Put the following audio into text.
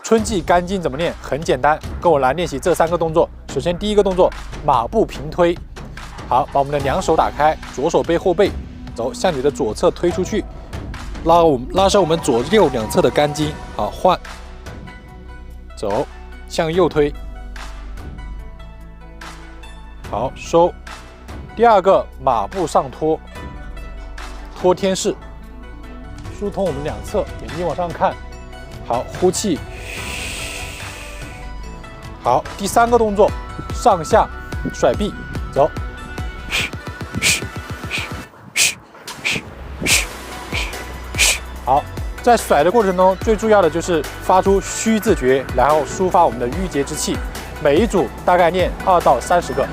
春季肝经怎么练？很简单，跟我来练习这3个动作。首先第一个动作，马步平推。好，把我们的2手打开，左手背后背，走，向你的左侧推出去，拉伸我们左右两侧的肝经。好，换，走，向右推。好，收。第2个马步上托，托天式，疏通我们2侧，眼睛往上看。好，呼气。好，第3个动作，上下甩臂，走。好，在甩的过程中，最重要的就是发出虚字诀，然后抒发我们的郁结之气。每一组大概练2到30个。